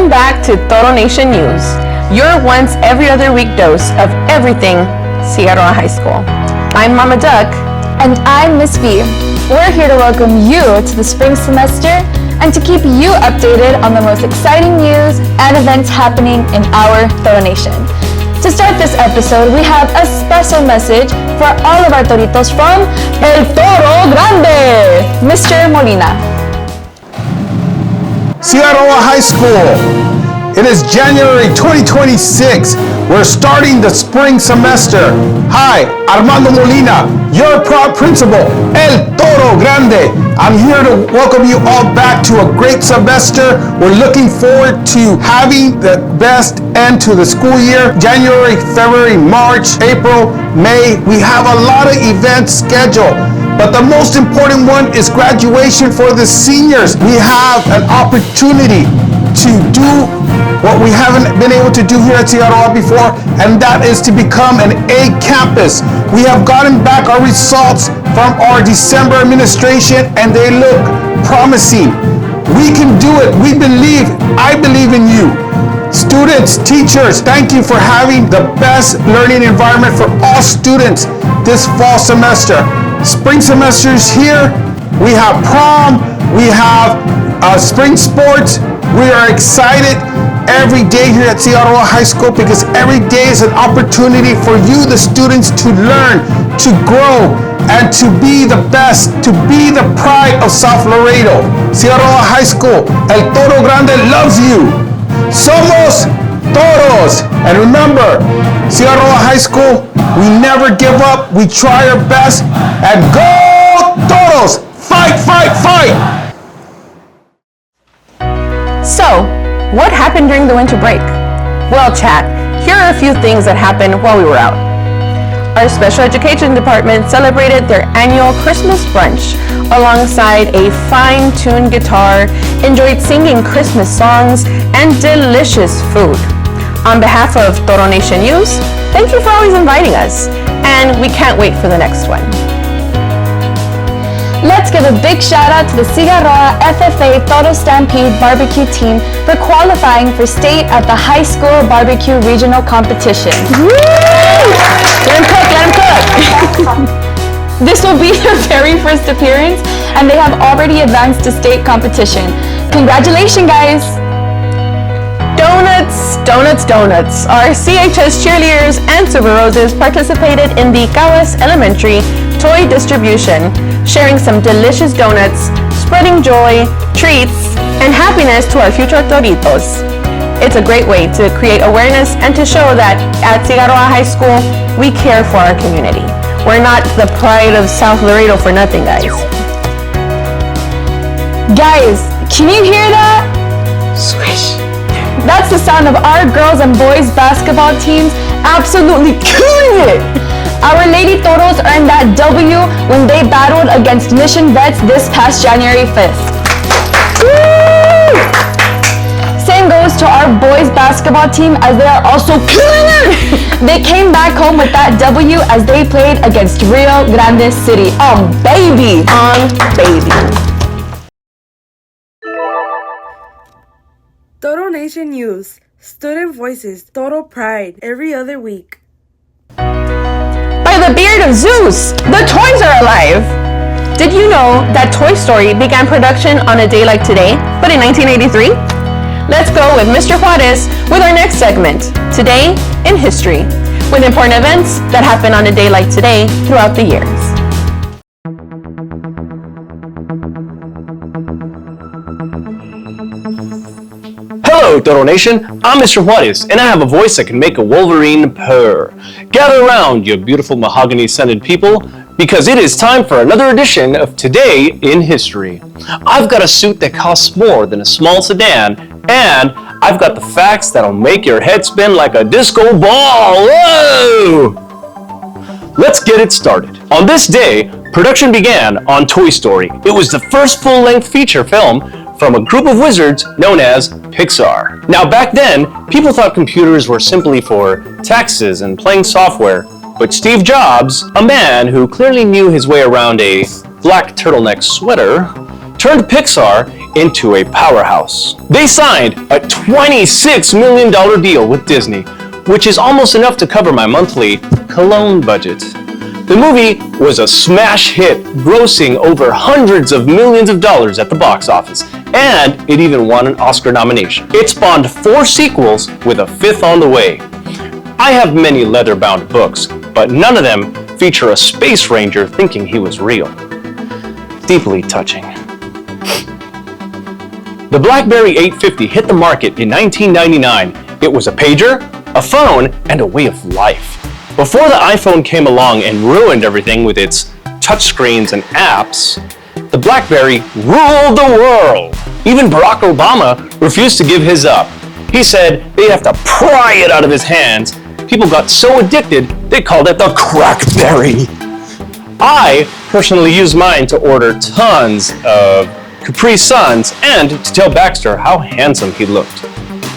Welcome back to Toro Nation News, your once every other week dose of everything Cigarroa High School. I'm Mama Duck. And I'm Miss V. We're here to welcome you to the spring semester and to keep you updated on the most exciting news and events happening in our Toro Nation. To start this episode, we have a special message for all of our Toritos from El Toro Grande, Mr. Molina. Cigarroa High School. It is January 2026. We're starting the spring semester. Hi, Armando Molina, your proud principal, El Toro Grande. I'm here to welcome you all back to a great semester. We're looking forward to having the best end to the school year. January, February, March, April, May. We have a lot of events scheduled. But the most important one is graduation for the seniors. We have an opportunity to do what we haven't been able to do here at Cigarroa before, and that is to become an A campus. We have gotten back our results from our December administration, and they look promising. We can do it. We believe. I believe in you. Students, teachers, thank you for having the best learning environment for all students this fall semester. Spring semester is here. We have prom. We have spring sports. We are excited every day here at Cigarroa High School because every day is an opportunity for you, the students, to learn, to grow, and to be the best, to be the pride of South Laredo. Cigarroa High School, El Toro Grande loves you. Somos Toros. And remember, Cigarroa High School, we never give up. We try our best. And go Toros! Fight, fight, fight! So, what happened during the winter break? Well, chat, here are a few things that happened while we were out. Our special education department celebrated their annual Christmas brunch alongside a fine-tuned guitar, enjoyed singing Christmas songs, and delicious food. On behalf of Toro Nation News, thank you for always inviting us, and we can't wait for the next one. Let's give a big shout out to the Cigarroa FFA Toro Stampede Barbecue team for qualifying for state at the high school barbecue regional competition. Woo! Let them cook. This will be their very first appearance, and they have already advanced to state competition. Congratulations, guys! Donuts, donuts, donuts. Our CHS cheerleaders and Super Roses participated in the Cawas Elementary toy distribution, sharing some delicious donuts, spreading joy, treats, and happiness to our future Toritos. It's a great way to create awareness and to show that at Cigarroa High School, we care for our community. We're not the pride of South Laredo for nothing, guys. Guys, can you hear that? Swish. That's the sound of our girls and boys basketball teams absolutely killing it. Our Lady Toros earned that W when they battled against Mission Vets this past January 5th. Woo! Same goes to our boys basketball team as they are also killing it. They came back home with that W as they played against Rio Grande City. Baby! Baby. Toro Nation News, Student Voices, Toro Pride, every other week. By the beard of Zeus, the toys are alive! Did you know that Toy Story began production on a day like today, but in 1983? Let's go with Mr. Juarez with our next segment, Today in History, with important events that happen on a day like today throughout the years. Hello, Toro Nation. I'm Mr. Juarez, and I have a voice that can make a Wolverine purr. Gather around, you beautiful mahogany-scented people, because it is time for another edition of Today in History. I've got a suit that costs more than a small sedan, and I've got the facts that'll make your head spin like a disco ball. Whoa! Let's get it started. On this day, production began on Toy Story. It was the first full-length feature film from a group of wizards known as Pixar. Now back then, people thought computers were simply for taxes and playing software, but Steve Jobs, a man who clearly knew his way around a black turtleneck sweater, turned Pixar into a powerhouse. They signed a $26 million deal with Disney, which is almost enough to cover my monthly cologne budget. The movie was a smash hit, grossing over hundreds of millions of dollars at the box office, and it even won an Oscar nomination. It spawned 4 sequels with a 5th on the way. I have many leather-bound books, but none of them feature a space ranger thinking he was real. Deeply touching. The BlackBerry 850 hit the market in 1999. It was a pager, a phone, and a way of life. Before the iPhone came along and ruined everything with its touchscreens and apps, the BlackBerry ruled the world. Even Barack Obama refused to give his up. He said they'd have to pry it out of his hands. People got so addicted, they called it the Crackberry. I personally used mine to order tons of Capri Suns and to tell Baxter how handsome he looked.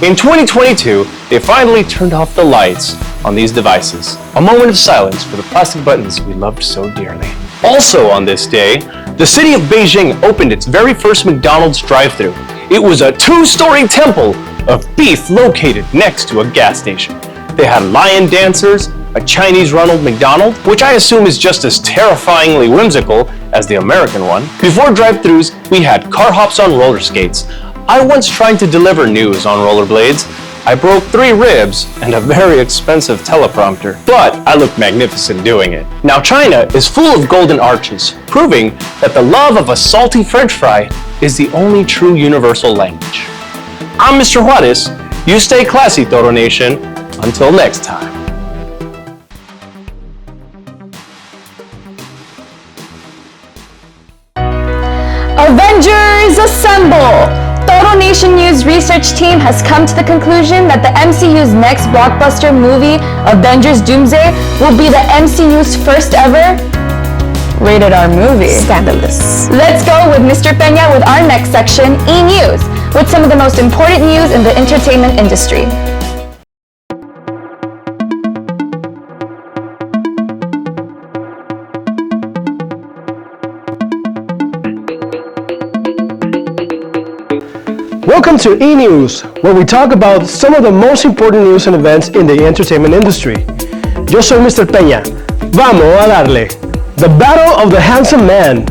In 2022, they finally turned off the lights on these devices. A moment of silence for the plastic buttons we loved so dearly. Also on this day, the city of Beijing opened its very first McDonald's drive-thru. It was a 2-story temple of beef located next to a gas station. They had lion dancers, a Chinese Ronald McDonald, which I assume is just as terrifyingly whimsical as the American one. Before drive-thrus, we had car hops on roller skates. I once tried to deliver news on rollerblades. I broke 3 ribs and a very expensive teleprompter, but I looked magnificent doing it. Now China is full of golden arches, proving that the love of a salty French fry is the only true universal language. I'm Mr. Juarez. You stay classy, Toro Nation. Until next time. Avengers Assemble! Toro Nation News research team has come to the conclusion that the MCU's next blockbuster movie, Avengers Doomsday, will be the MCU's first ever rated R movie. Scandalous. Let's go with Mr. Peña with our next section, E-News, with some of the most important news in the entertainment industry. Welcome to E-News, where we talk about some of the most important news and events in the entertainment industry. Yo soy Mr. Peña. Vamos a darle. The Battle of the Handsome Man.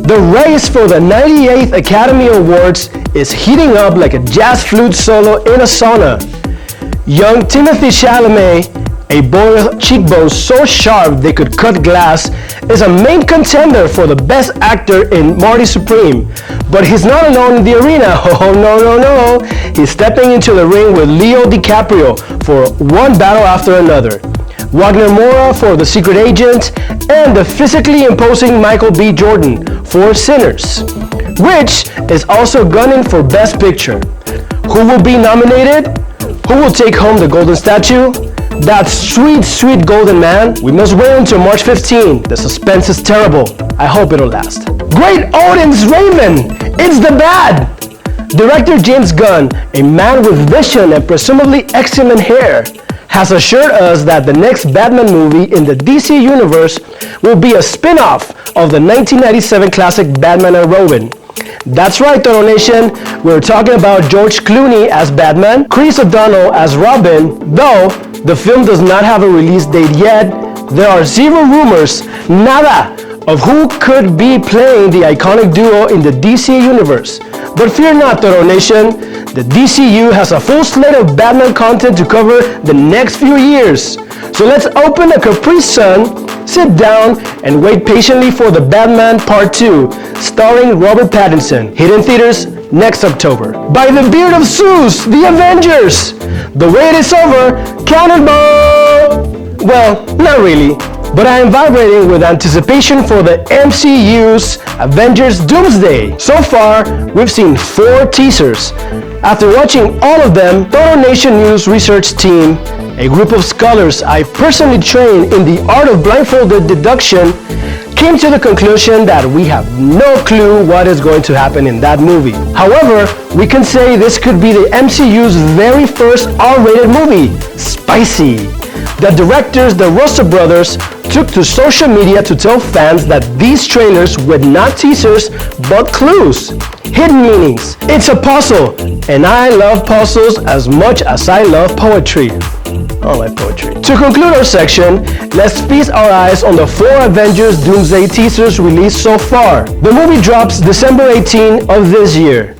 The race for the 98th Academy Awards is heating up like a jazz flute solo in a sauna. Young Timothy Chalamet, a boy with cheekbones so sharp they could cut glass, is a main contender for the best actor in Marty Supreme. But he's not alone in the arena. Oh no. He's stepping into the ring with Leo DiCaprio for one battle after another. Wagner Moura for The Secret Agent, and the physically imposing Michael B. Jordan for Sinners. Rich is also gunning for Best Picture. Who will be nominated? Who will take home the golden statue? That sweet golden man? We must wait until March 15. The suspense is terrible. I hope it'll last. Great Odin's Raven! It's the Bat! Director James Gunn, a man with vision and presumably excellent hair, has assured us that the next Batman movie in the DC universe will be a spin-off of the 1997 classic Batman and Robin. That's right, Toro Nation, we're talking about George Clooney as Batman, Chris O'Donnell as Robin. Though the film does not have a release date yet, there are zero rumors, nada, of who could be playing the iconic duo in the DC universe. But fear not, Toro Nation, the DCU has a full slate of Batman content to cover the next few years. So let's open a Capri Sun, sit down, and wait patiently for the Batman Part 2, starring Robert Pattinson, hitting theaters next October. By the beard of Zeus, the Avengers! The wait is over, cannonball! Well, not really, but I am vibrating with anticipation for the MCU's Avengers Doomsday. So far, we've seen 4 teasers. After watching all of them, Toro Nation News research team, a group of scholars I personally trained in the art of blindfolded deduction, came to the conclusion that we have no clue what is going to happen in that movie. However, we can say this could be the MCU's very first R-rated movie, Spicy. The directors, the Russo brothers, took to social media to tell fans that these trailers were not teasers but clues. hidden meanings. It's a puzzle, and I love puzzles as much as I love poetry. I don't like poetry. To conclude our section, let's feast our eyes on the 4 Avengers Doomsday teasers released so far. The movie drops December 18 of this year.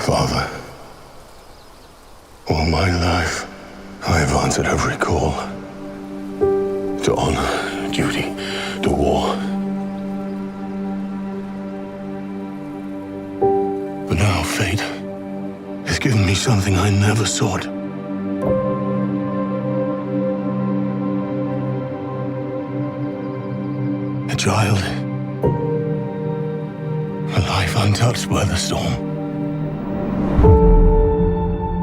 Father, all my life I have answered every call to honor, duty, to war. But now fate has given me something I never sought. A child, a life untouched by the storm.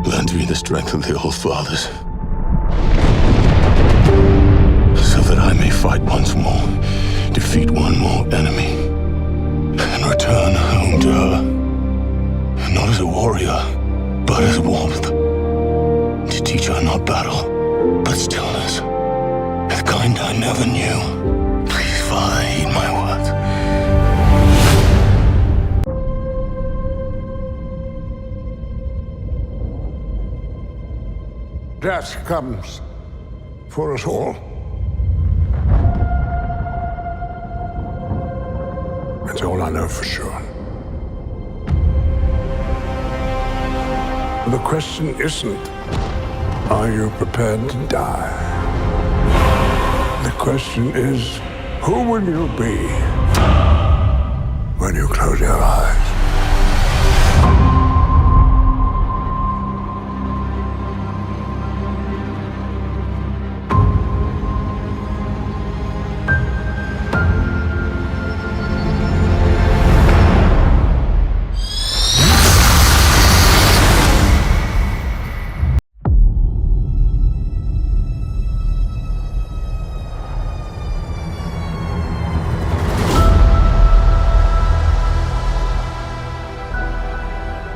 Learn to be the strength of the old fathers, so that I may fight once more, defeat one more enemy, and return home to her, not as a warrior, but as warmth, to teach her not battle, but stillness, the kind I never knew. Please, Father, heed my words. Death comes for us all. That's all I know for sure. The question isn't, are you prepared to die? The question is, who will you be when you close your eyes?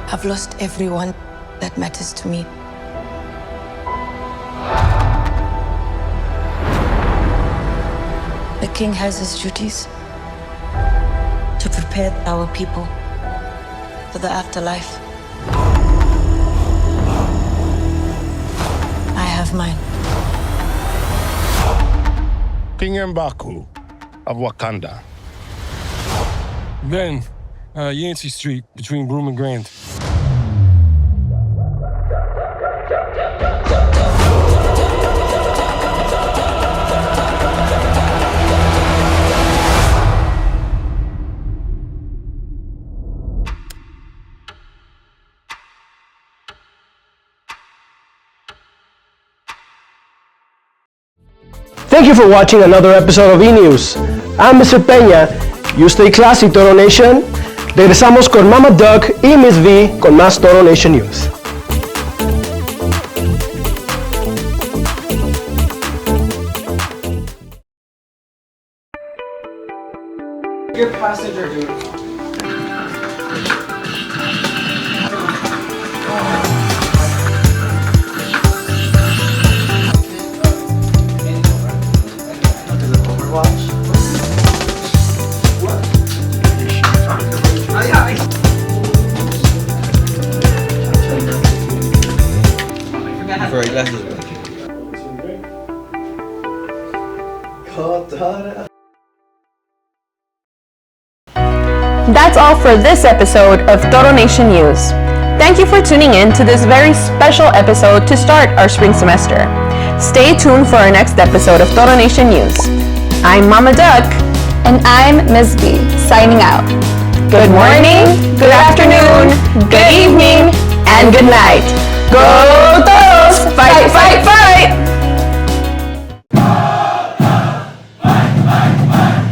I've lost everyone that matters to me. The king has his duties to prepare our people for the afterlife. I have mine. King M'Baku of Wakanda. Ben, Yancey Street, between Broome and Grand. Thank you for watching another episode of E-News. I'm Mr. Peña. You stay classy, Toro Nation. Regresamos con Mama Duck y Miss V con más Toro Nation News. Your passenger, dude. For glasses. That's all for this episode of Toro Nation News. Thank you for tuning in to this very special episode to start our spring semester. Stay tuned for our next episode of Toro Nation News. I'm Mama Duck. And I'm Ms. B, signing out. Good morning, good afternoon, good evening, and good night. Go Toros! Fight, fight, fight!